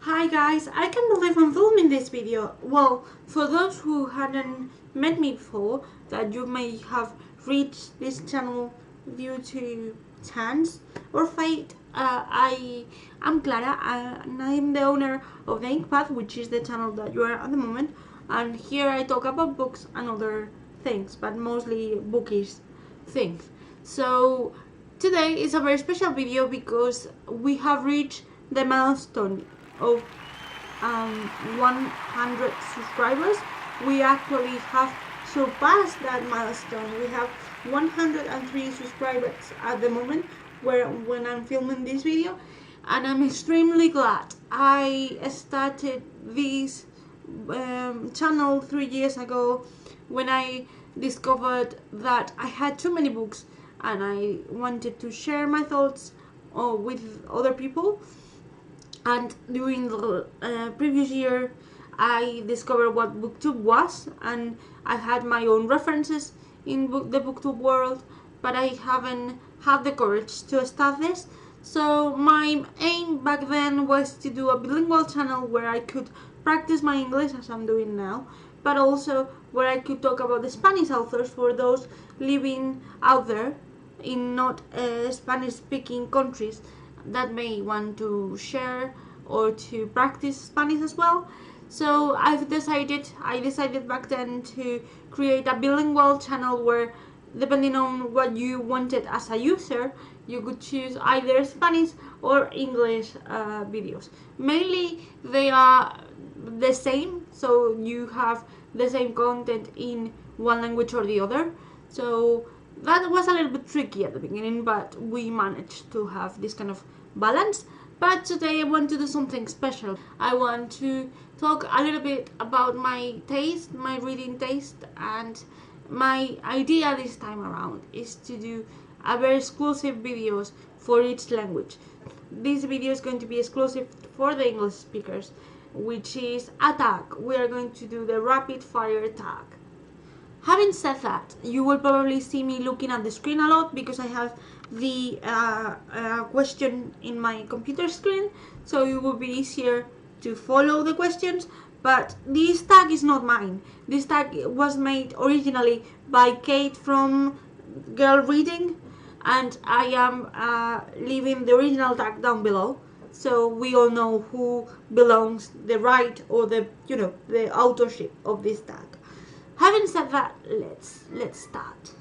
Hi guys, I can't believe I'm filming this video. Well, for those who hadn't met me before, that you may have reached this channel due to chance or fate, I'm Clara and I'm the owner of the Ink Path, which is the channel that you are at the moment. And here I talk about books and other things, but mostly bookish things. So today is a very special video because we have reached the milestone of 100 subscribers. We actually have surpassed that milestone. We have 103 subscribers at the moment when I'm filming this video, and I'm extremely glad. I started this channel 3 years ago when I discovered that I had too many books and I wanted to share my thoughts with other people. And during the previous year I discovered what booktube was, and I had my own references in the booktube world, but I haven't had the courage to start this. So my aim back then was to do a bilingual channel where I could practice my English as I'm doing now, but also where I could talk about the Spanish authors for those living out there in not Spanish speaking countries that may want to share or to practice Spanish as well. So I decided back then to create a bilingual channel where, depending on what you wanted as a user, you could choose either Spanish or English videos. Mainly they are the same, so you have the same content in one language or the other. So that was a little bit tricky at the beginning, but we managed to have this kind of balance. But today I want to do something special. I want to talk a little bit about my taste, my reading taste, and my idea this time around is to do a very exclusive videos for each language. This video is going to be exclusive for the English speakers, which is a tag. We are going to do the rapid fire tag. Having said that, you will probably see me looking at the screen a lot because I have the question in my computer screen, so it will be easier to follow the questions. But this tag is not mine. This tag was made originally by Kate from Girl Reading, and I am leaving the original tag down below, so we all know who belongs the right or the authorship of this tag. Having said that, let's start.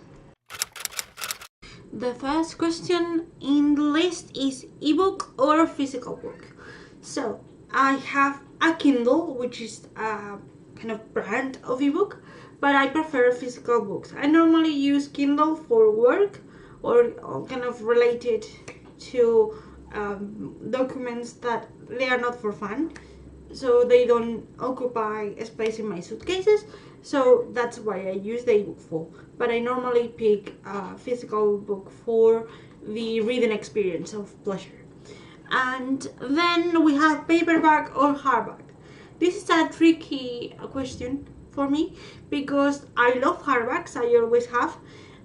The first question in the list is ebook or physical book. So I have a Kindle, which is a kind of brand of ebook, but I prefer physical books. I normally use Kindle for work or kind of related to documents that they are not for fun, so they don't occupy space in my suitcases. So that's why I use the ebook for. But I normally pick a physical book for the reading experience of pleasure. And then we have paperback or hardback. This is a tricky question for me because I love hardbacks, I always have,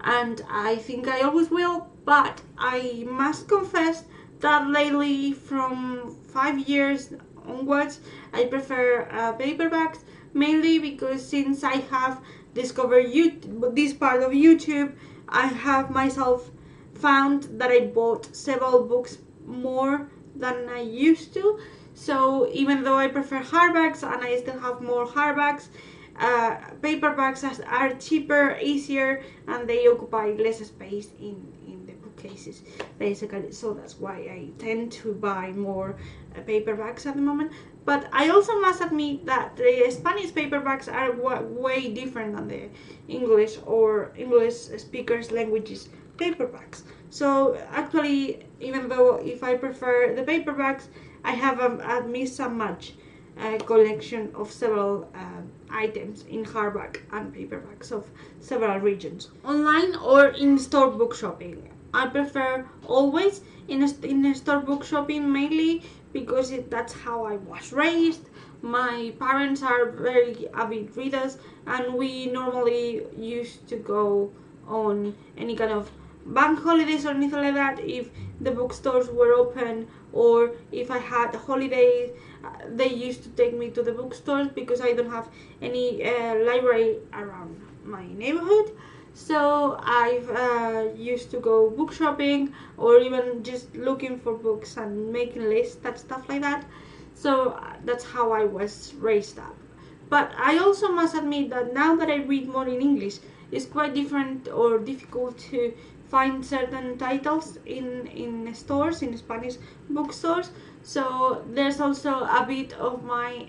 and I think I always will, but I must confess that lately, from 5 years onwards, I prefer paperbacks, mainly because since I have discovered this part of YouTube, I have myself found that I bought several books more than I used to. So even though I prefer hardbacks and I still have more hardbacks, paperbacks are cheaper, easier, and they occupy less space in the bookcases, basically. So that's why I tend to buy more paperbacks at the moment. But I also must admit that the Spanish paperbacks are way different than the English or English speakers languages paperbacks. So actually, even though if I prefer the paperbacks, I have a mix and match collection of several items in hardback and paperbacks of several regions. Online or in-store book shopping. I prefer always in-store book shopping, mainly because that's how I was raised. My parents are very avid readers, and we normally used to go on any kind of bank holidays or anything like that if the bookstores were open, or if I had holidays They used to take me to the bookstores because I don't have any library around my neighborhood. So I've used to go book shopping or even just looking for books and making lists and stuff like that. So that's how I was raised up. But I also must admit that now that I read more in English, it's quite different or difficult to find certain titles in stores, in Spanish bookstores. So there's also a bit of my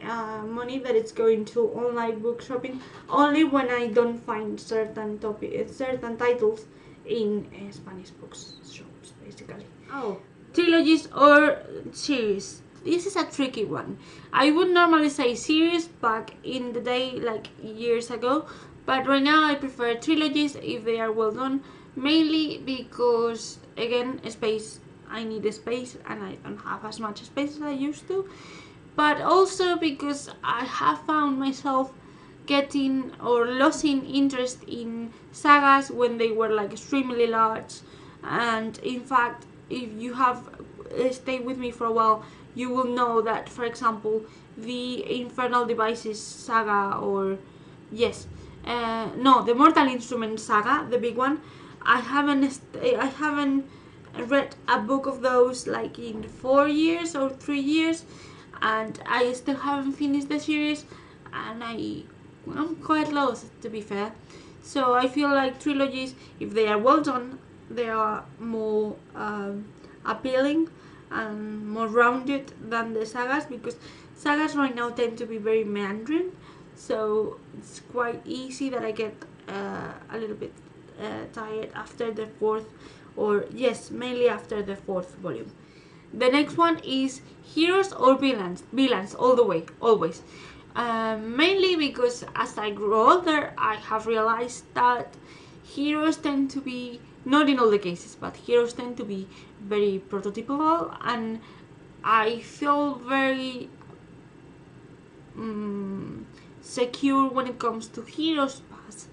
money that it's going to online book shopping only when I don't find certain titles in Spanish books shops, basically. Oh, trilogies or series. This is a tricky one. I would normally say series back in the day, like years ago, but right now I prefer trilogies if they are well done, mainly because, again, space. I need a space and I don't have as much space as I used to, but also because I have found myself getting or losing interest in sagas when they were like extremely large. And in fact, if you have stayed with me for a while, you will know that, for example, the Infernal Devices saga, or yes, no, the Mortal Instruments saga, the big one, I haven't read a book of those like in 4 years or 3 years, and I still haven't finished the series, and I'm quite lost, to be fair. So I feel like trilogies, if they are well done, they are more appealing and more rounded than the sagas, because sagas right now tend to be very meandering, so it's quite easy that I get a little bit tired after the fourth, or yes, mainly after the fourth volume. The next one is heroes or villains. Villains all the way, always. Mainly because as I grow older, I have realized that heroes tend to be, not in all the cases, but heroes tend to be very prototypical, and I feel very secure when it comes to heroes' paths,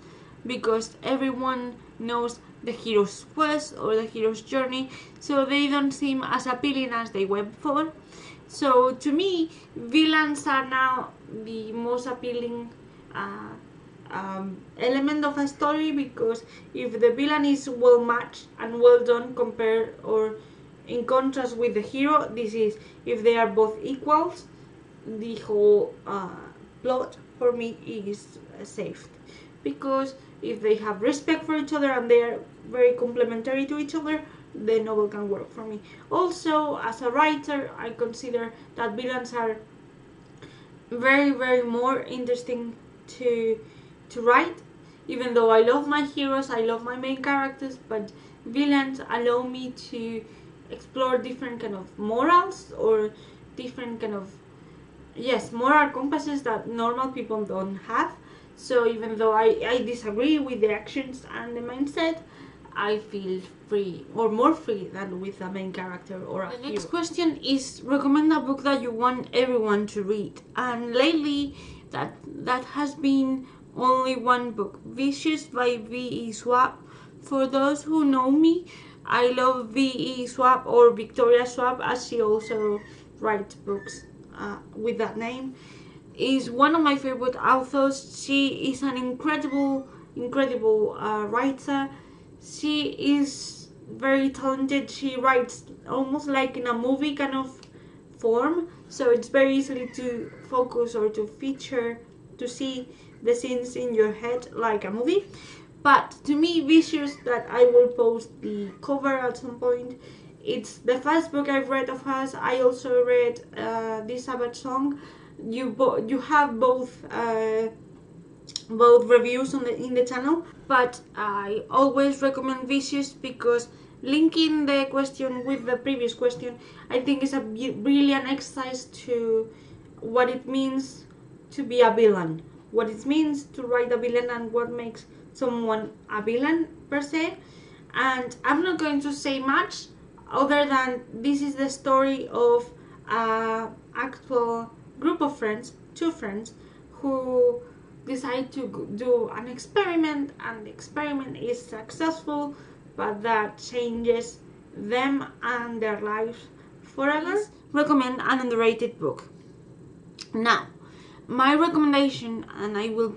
because everyone knows the hero's quest or the hero's journey, so they don't seem as appealing as they were before. So to me, villains are now the most appealing element of a story, because if the villain is well matched and well done compared or in contrast with the hero, this is if they are both equals, the whole plot for me is saved. Because if they have respect for each other and they are very complementary to each other, the novel can work for me. Also, as a writer, I consider that villains are very, very more interesting to write. Even though I love my heroes, I love my main characters, but villains allow me to explore different kind of morals or different kind of, yes, moral compasses that normal people don't have. So even though I disagree with the actions and the mindset, I feel free, or more free than with a main character or a hero. The next question is recommend a book that you want everyone to read. And lately, that has been only one book, Vicious by V.E. Schwab. For those who know me, I love V.E. Schwab, or Victoria Schwab, as she also writes books with that name. Is one of my favorite authors. She is an incredible writer. She is very talented. She writes almost like in a movie kind of form, so it's very easy to focus or to feature, to see the scenes in your head like a movie. But to me, Vicious, that I will post the cover at some point, it's the first book I've read of hers. I also read This Sabbath Song. You have both reviews in the channel, but I always recommend Vicious, because linking the question with the previous question, I think is a brilliant exercise to what it means to be a villain, what it means to write a villain, and what makes someone a villain per se. And I'm not going to say much other than this is the story of an actual group of friends, two friends, who decide to do an experiment, and the experiment is successful, but that changes them and their lives forever. Recommend an underrated book. Now, my recommendation, and I will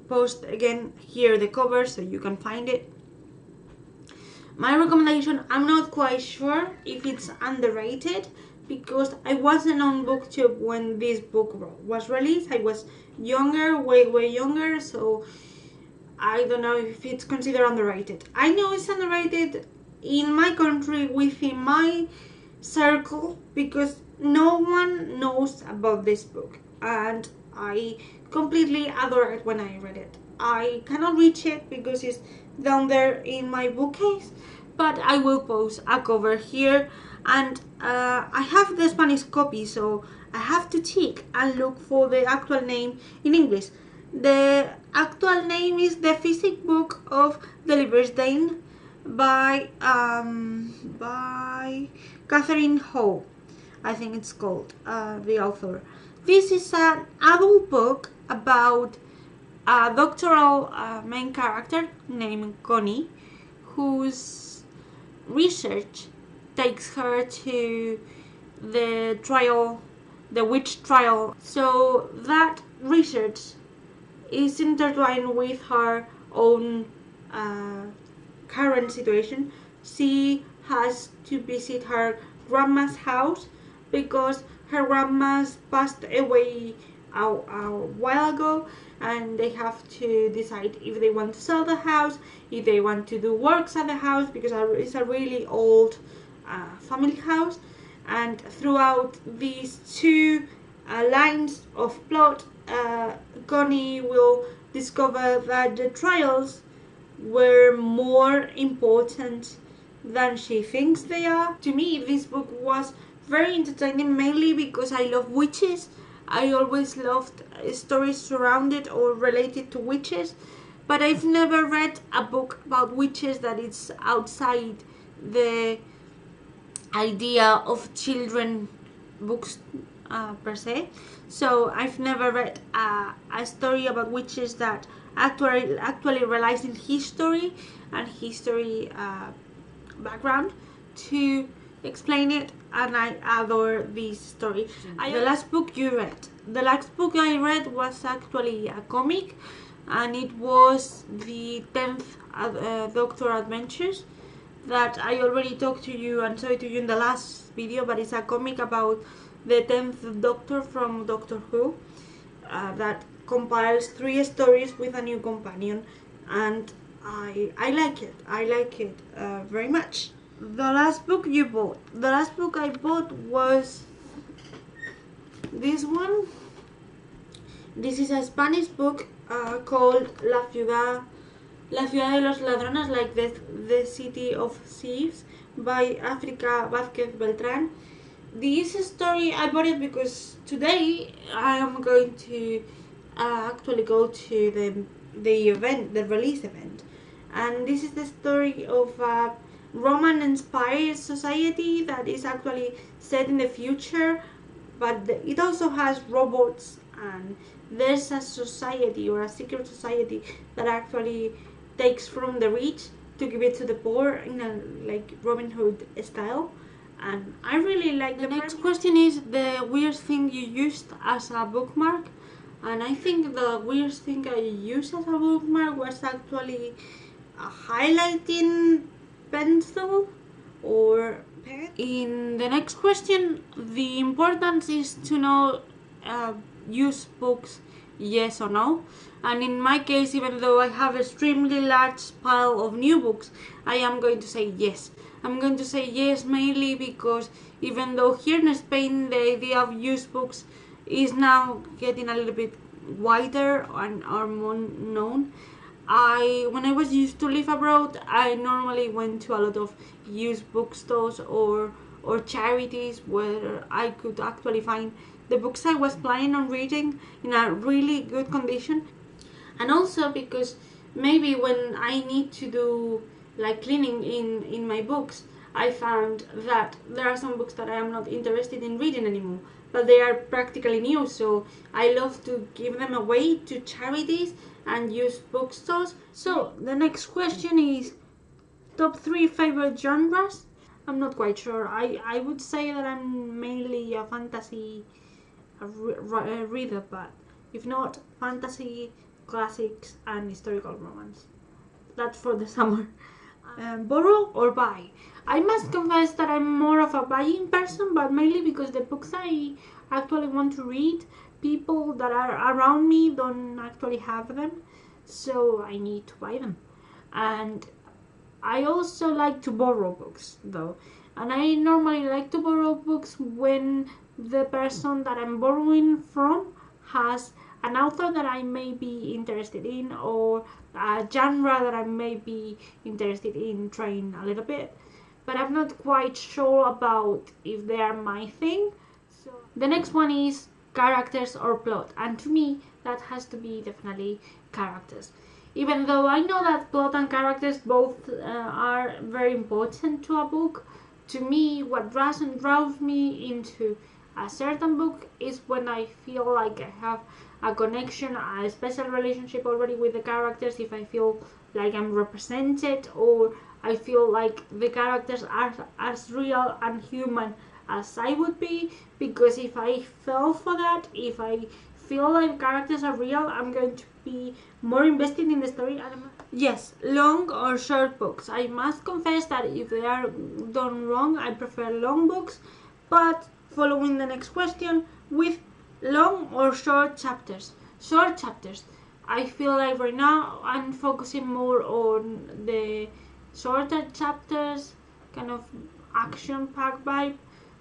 post again here the cover so you can find it. My recommendation, I'm not quite sure if it's underrated because I wasn't on BookTube when this book was released. I was younger, way younger, so I don't know if it's considered underrated. I know it's underrated in my country, within my circle, because no one knows about this book, and I completely adore it when I read it. I cannot reach it because it's down there in my bookcase, but I will post a cover here, and I have the Spanish copy, so I have to check and look for the actual name in English. The actual name is The Physic Book of the Liberstein by Catherine Ho, I think it's called, the author. This is an adult book about a doctoral main character named Connie, whose research takes her to the witch trial. So that research is intertwined with her own current situation. She has to visit her grandma's house because her grandma's passed away a while ago, and they have to decide if they want to sell the house, if they want to do works at the house, because it's a really old family house. And throughout these two lines of plot, Connie will discover that the trials were more important than she thinks they are. To me, this book was very entertaining, mainly because I love witches. I always loved stories surrounded or related to witches, but I've never read a book about witches that is outside the idea of children books per se. So I've never read a story about witches that actually relies in history and history background to explain it, and I adore this story. The last book I read was actually a comic, and it was the 10th Doctor Adventures that I already talked to you and showed to you in the last video, but it's a comic about the 10th Doctor from Doctor Who that compiles 3 stories with a new companion, and I like it very much. The last book I bought was this one. This is a Spanish book called La Ciudad de los Ladrones, like the City of Thieves, by Africa Vázquez Beltrán. This story, I bought it because today I am going to actually go to the event, the release event, and this is the story of a Roman-inspired society that is actually set in the future, but it also has robots, and there's a society or a secret society that actually takes from the rich to give it to the poor in a like Robin Hood style, and I really like. The next question is the weirdest thing you used as a bookmark, and I think the weirdest thing I used as a bookmark was actually a highlighting pencil or pen. In the next question, the importance is to know use books, yes or no. And in my case, even though I have an extremely large pile of new books, I am going to say yes. I'm going to say yes mainly because even though here in Spain the idea of used books is now getting a little bit wider and are more known, when I was used to live abroad, I normally went to a lot of used bookstores or charities where I could actually find the books I was planning on reading in a really good condition. And also because maybe when I need to do like cleaning in my books, I found that there are some books that I am not interested in reading anymore, but they are practically new, so I love to give them away to charities and used bookstores. So the next question is top 3 favorite genres. I'm not quite sure. I would say that I'm mainly a fantasy read that. If not, fantasy, classics, and historical romance. That's for the summer. Borrow or buy? I must confess that I'm more of a buying person, but mainly because the books I actually want to read, people that are around me don't actually have them, so I need to buy them. And I also like to borrow books, though. And I normally like to borrow books when the person that I'm borrowing from has an author that I may be interested in, or a genre that I may be interested in trying a little bit, but I'm not quite sure about if they are my thing. So the next one is characters or plot, and to me that has to be definitely characters. Even though I know that plot and characters both are very important to a book, to me what draws me into a certain book is when I feel like I have a connection, a special relationship already with the characters, if I feel like I'm represented, or I feel like the characters are as real and human as I would be, because if I fell for that, if I feel like characters are real, I'm going to be more invested in the story. Yes, long or short books. I must confess that if they are done wrong, I prefer long books, but following the next question, with long or short chapters. Short chapters. I feel like right now I'm focusing more on the shorter chapters, kind of action-packed vibe,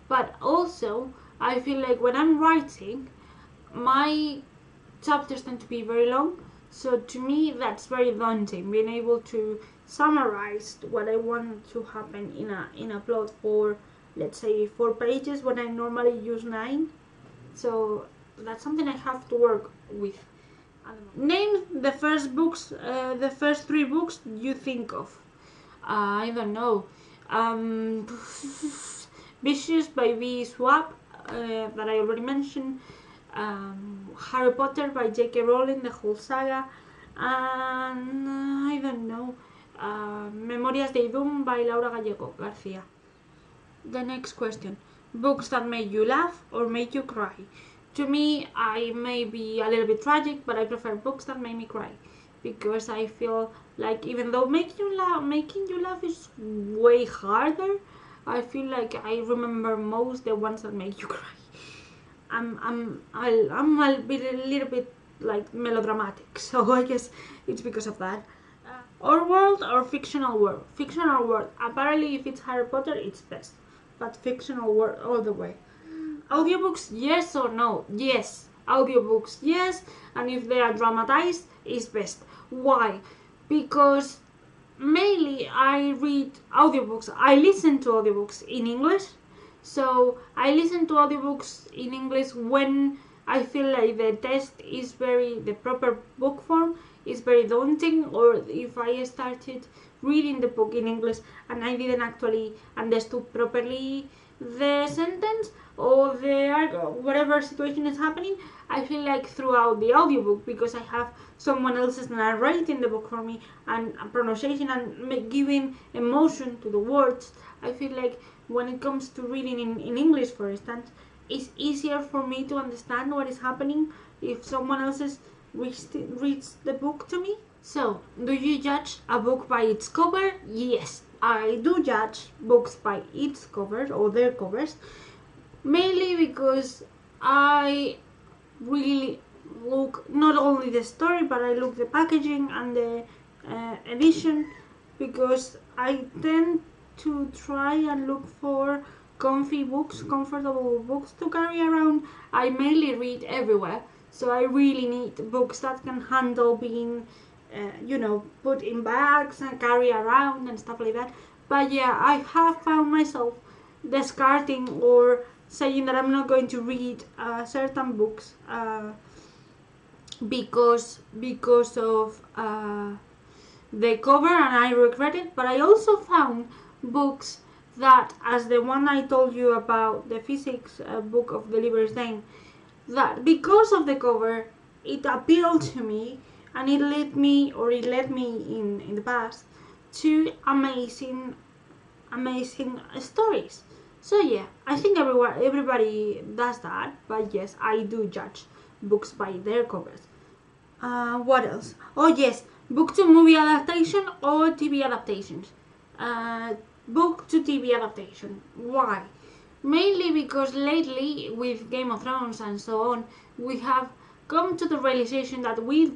but also I feel like when I'm writing, my chapters tend to be very long, so to me that's very daunting, being able to summarize what I want to happen in a plot for, let's say, 4 pages when I normally use 9. So that's something I have to work with. Name the first 3 books you think of. I don't know. Vicious by V. Swap, that I already mentioned. Harry Potter by J.K. Rowling, the whole saga. And I don't know. Memorias de Idum by Laura Gallego Garcia. The next question. Books that made you laugh or made you cry? To me, I may be a little bit tragic, but I prefer books that make me cry, because I feel like even though making you laugh is way harder, I feel like I remember most the ones that make you cry. I'm a little bit like melodramatic, so I guess it's because of that. Or world or fictional world? Fictional world. Apparently, if it's Harry Potter, it's best, but fictional world all the way. Audiobooks, yes or no? Yes. Audiobooks, yes. And if they are dramatized, it's best. Why? Because mainly I read audiobooks. I listen to audiobooks in English. So I listen to audiobooks in English when I feel like the proper book form is very daunting, or if I started reading the book in English and I didn't actually understood properly the sentence or whatever situation is happening, I feel like throughout the audiobook, because I have someone else's narrating the book for me and pronunciation and giving emotion to the words, I feel like when it comes to reading in English, for instance, it's easier for me to understand what is happening if someone else reads the book to me. So, do you judge a book by its cover? Yes, I do judge books by its covers or their covers, mainly because I really look not only the story, but I look the packaging and the edition, because I tend to try and look for comfortable books to carry around. I mainly read everywhere, so I really need books that can handle being put in bags and carry around and stuff like that. But yeah, I have found myself discarding or saying that I'm not going to read certain books because of the cover, and I regret it. But I also found books that, as the one I told you about, the physics book of the Liber Stain, that because of the cover it appealed to me, and it led me in the past to amazing stories. So yeah, I think everybody does that, but yes, I do judge books by their covers. What else? Oh yes, book to movie adaptation or TV adaptations. Uh, Book to TV adaptation. Why? Mainly because lately, with Game of Thrones and so on, we have come to the realization that with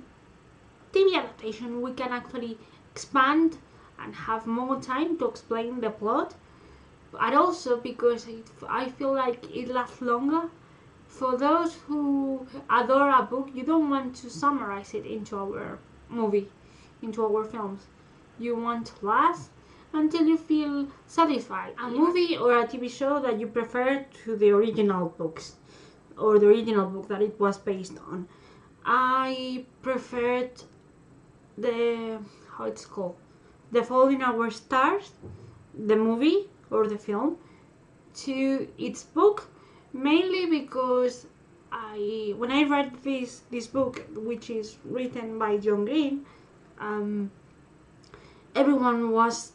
TV adaptation we can actually expand and have more time to explain the plot, and also because I feel like it lasts longer. For those who adore a book, you don't want to summarize it into our movie, into our films. You want to last until you feel satisfied. A movie or a TV show that you prefer to the original books or the original book that it was based on. I preferred the how it's called, The Fault in Our Stars, the movie or the film, to its book, mainly because when I read this book, which is written by John Green, everyone was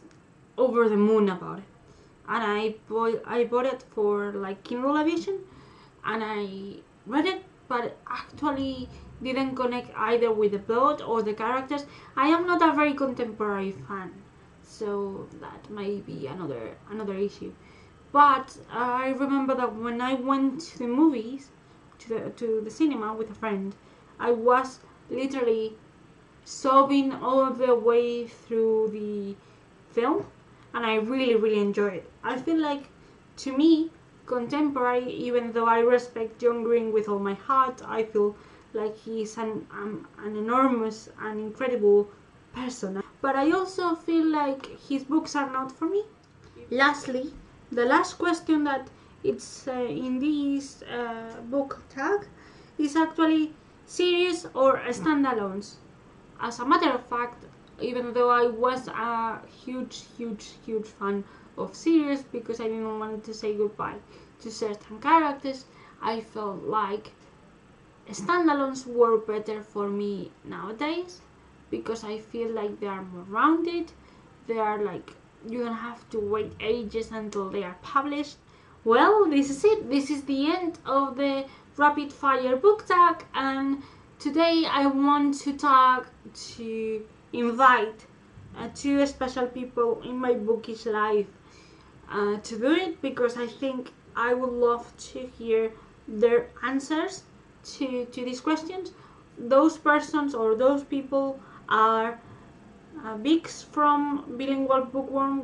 over the moon about it, and I bought it for like Kindle edition, and I read it, but actually didn't connect either with the plot or the characters. I am not a very contemporary fan, so that may be another issue. But I remember that when I went to the movies, to the cinema with a friend, I was literally sobbing all the way through the film, and I really enjoyed it. I feel like, to me, contemporary, even though I respect John Green with all my heart, I feel like he's an enormous and incredible person. But I also feel like his books are not for me. Lastly, the last question that it's in this book tag is actually series or standalones. As a matter of fact, even though I was a huge fan of series because I didn't want to say goodbye to certain characters, I felt like standalones were better for me nowadays because I feel like they are more rounded. They are like, you don't have to wait ages until they are published. Well, this is it. This is the end of the rapid fire book tag, and today I want to invite two special people in my bookish life to do it, because I think I would love to hear their answers to these questions. Those persons or those people are Vix from Bilingual Bookworm,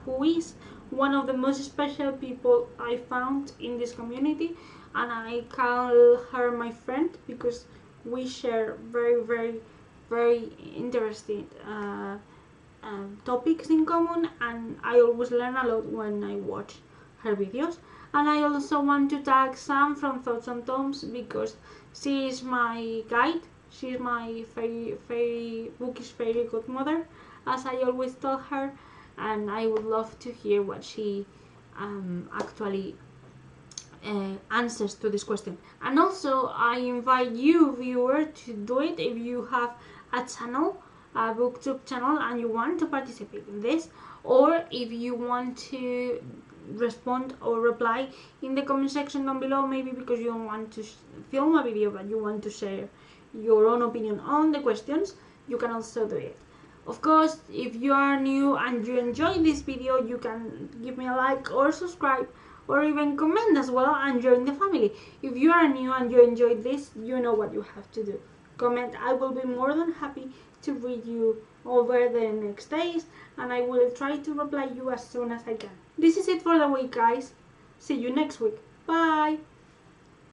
who is one of the most special people I found in this community, and I call her my friend because we share very interesting topics in common, and I always learn a lot when I watch her videos. And I also want to tag Sam from Thoughts on Tomes because she is my guide. She is my bookish fairy godmother, as I always tell her, and I would love to hear what she actually answers to this question. And also, I invite you, viewer, to do it if you have a channel, a booktube channel, and you want to participate in this, or if you want to respond or reply in the comment section down below, maybe because you don't want to film a video but you want to share your own opinion on the questions, you can also do it. Of course, if you are new and you enjoy this video, you can give me a like or subscribe, or even comment as well and join the family. If you are new and you enjoyed this, you know what you have to do. Comment. I will be more than happy to read you over the next days, and I will try to reply you as soon as I can. This is it for the week, guys. See you next week. Bye!